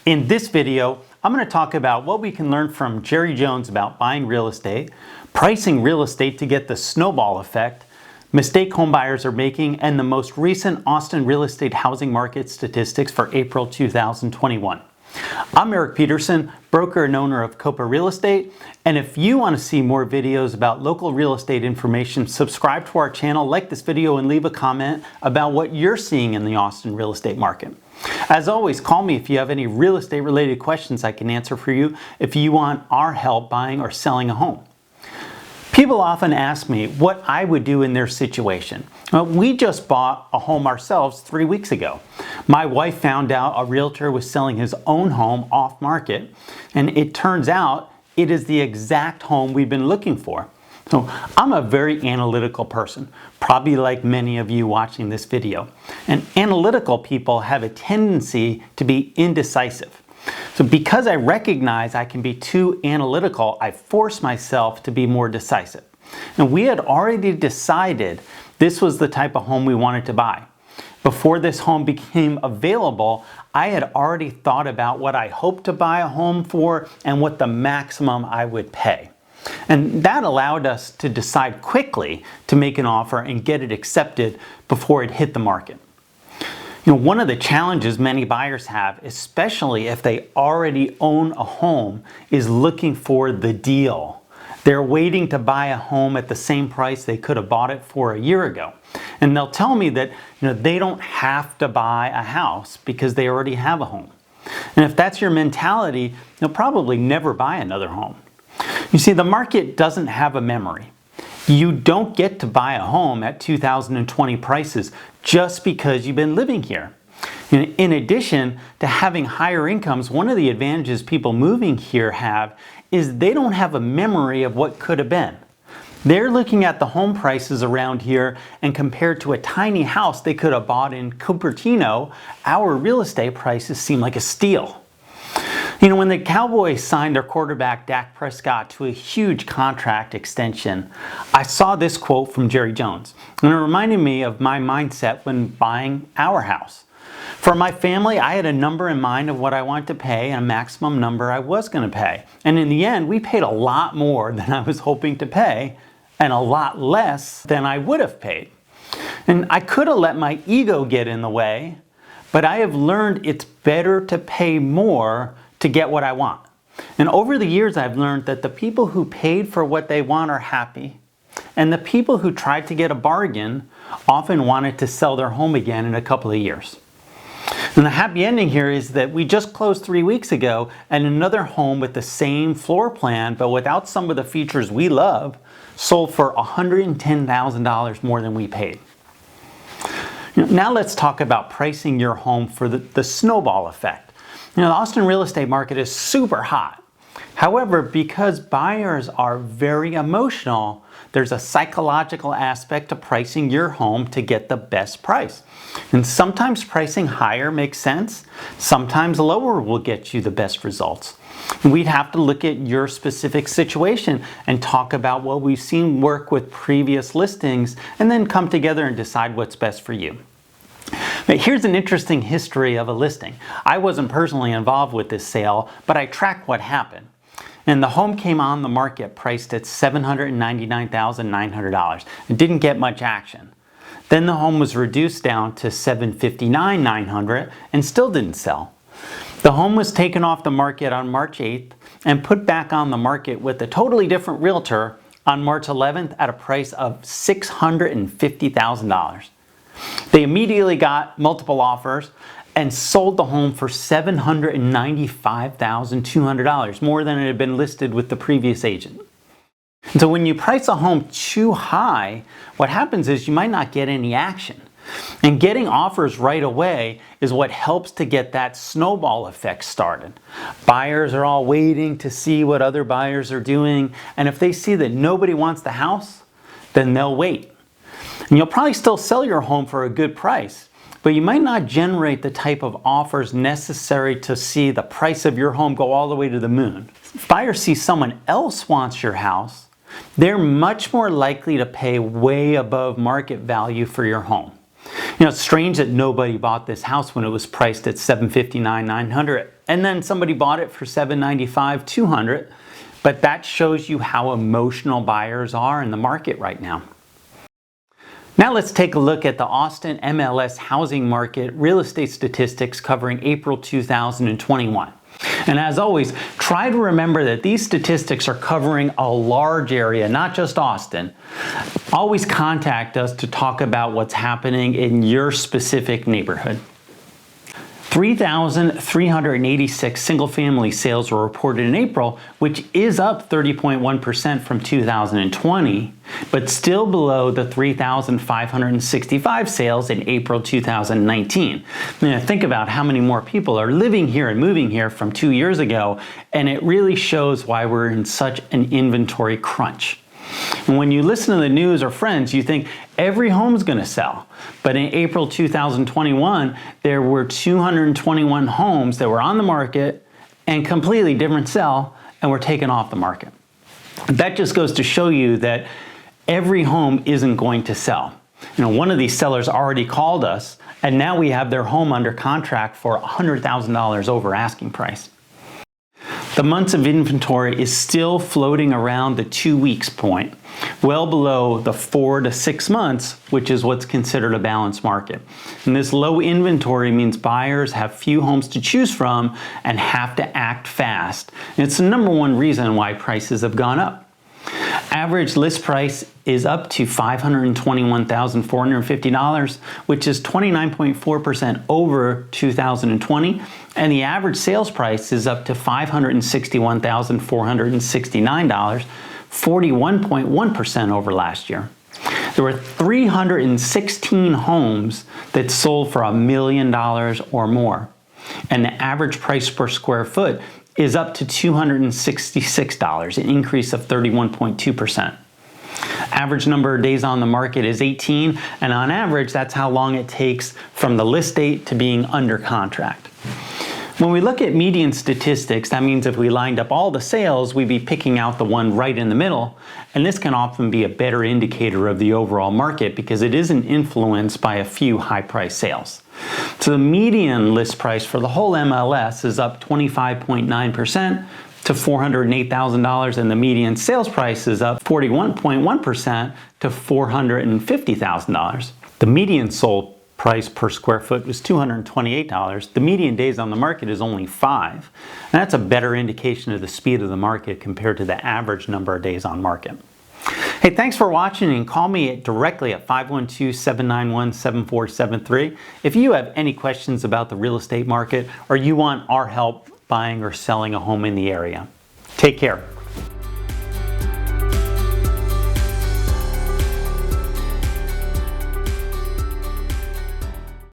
In this video, I'm going to talk about what we can learn from Jerry Jones about buying real estate, pricing real estate to get the snowball effect, mistake home buyers are making, and the most recent Austin real estate housing market statistics for April 2021. I'm Eric Peterson, broker and owner of Kopa Real Estate, and if you want to see more videos about local real estate information, subscribe to our channel, like this video, and leave a comment about what you're seeing in the Austin real estate market. As always, call me if you have any real estate related questions I can answer for you if you want our help buying or selling a home. People often ask me what I would do in their situation. Well, we just bought a home ourselves 3 weeks ago. My wife found out a realtor was selling his own home off market, and it turns out it is the exact home we've been looking for. So I'm a very analytical person, probably like many of you watching this video. And analytical people have a tendency to be indecisive. So because I recognize I can be too analytical, I force myself to be more decisive. And we had already decided this was the type of home we wanted to buy. Before this home became available, I had already thought about what I hoped to buy a home for and what the maximum I would pay. And that allowed us to decide quickly to make an offer and get it accepted before it hit the market. One of the challenges many buyers have, especially if they already own a home, is looking for the deal. They're waiting to buy a home at the same price they could have bought it for a year ago. And they'll tell me that they don't have to buy a house because they already have a home. And if that's your mentality, you'll probably never buy another home. You see, the market doesn't have a memory. You don't get to buy a home at 2020 prices just because you've been living here. In addition to having higher incomes, one of the advantages people moving here have is they don't have a memory of what could have been. They're looking at the home prices around here, and compared to a tiny house they could have bought in Cupertino, our real estate prices seem like a steal. When the Cowboys signed their quarterback Dak Prescott to a huge contract extension, I saw this quote from Jerry Jones, and it reminded me of my mindset when buying our house. For my family, I had a number in mind of what I wanted to pay and a maximum number I was going to pay. And in the end, we paid a lot more than I was hoping to pay and a lot less than I would have paid. And I could have let my ego get in the way, but I have learned it's better to pay more to get what I want. And over the years, I've learned that the people who paid for what they want are happy, and the people who tried to get a bargain often wanted to sell their home again in a couple of years. And the happy ending here is that we just closed 3 weeks ago, and another home with the same floor plan but without some of the features we love sold for $110,000 more than we paid. Now let's talk about pricing your home for the snowball effect. The Austin real estate market is super hot. However, because buyers are very emotional, there's a psychological aspect to pricing your home to get the best price. And sometimes pricing higher makes sense. Sometimes lower will get you the best results. And we'd have to look at your specific situation and talk about what we've seen work with previous listings and then come together and decide what's best for you. But here's an interesting history of a listing. I wasn't personally involved with this sale, but I tracked what happened. And the home came on the market priced at $799,900. It didn't get much action. Then the home was reduced down to $759,900 and still didn't sell. The home was taken off the market on March 8th and put back on the market with a totally different realtor on March 11th at a price of $650,000. They immediately got multiple offers and sold the home for $795,200, more than it had been listed with the previous agent. And so when you price a home too high, what happens is you might not get any action. And getting offers right away is what helps to get that snowball effect started. Buyers are all waiting to see what other buyers are doing, and if they see that nobody wants the house, then they'll wait. And you'll probably still sell your home for a good price, but you might not generate the type of offers necessary to see the price of your home go all the way to the moon. If buyers see someone else wants your house, they're much more likely to pay way above market value for your home. It's strange that nobody bought this house when it was priced at $759,900, and then somebody bought it for $795,200. $200. But that shows you how emotional buyers are in the market right now. Now let's take a look at the Austin MLS housing market real estate statistics covering April 2021. And as always, try to remember that these statistics are covering a large area, not just Austin. Always contact us to talk about what's happening in your specific neighborhood. 3,386 single-family sales were reported in April, which is up 30.1% from 2020, but still below the 3,565 sales in April 2019. Think about how many more people are living here and moving here from 2 years ago, and it really shows why we're in such an inventory crunch. And when you listen to the news or friends, you think every home's going to sell. But in April 2021, there were 221 homes that were on the market and completely different sell and were taken off the market. That just goes to show you that every home isn't going to sell. One of these sellers already called us, and now we have their home under contract for $100,000 over asking price. The months of inventory is still floating around the 2 weeks point, well below the 4 to 6 months, which is what's considered a balanced market. And this low inventory means buyers have few homes to choose from and have to act fast. And it's the number one reason why prices have gone up. Average list price is up to $521,450, which is 29.4% over 2020, and the average sales price is up to $561,469, 41.1% over last year. There were 316 homes that sold for $1 million or more, and the average price per square foot is up to $266, an increase of 31.2%. Average number of days on the market is 18, and on average, that's how long it takes from the list date to being under contract. When we look at median statistics, that means if we lined up all the sales, we'd be picking out the one right in the middle, and this can often be a better indicator of the overall market because it isn't influenced by a few high-price sales. So the median list price for the whole MLS is up 25.9% to $408,000, and the median sales price is up 41.1% to $450,000. The median sold price per square foot was $228. The median days on the market is only 5. And that's a better indication of the speed of the market compared to the average number of days on market. Hey, thanks for watching, and call me directly at 512-791-7473 if you have any questions about the real estate market or you want our help buying or selling a home in the area. Take care.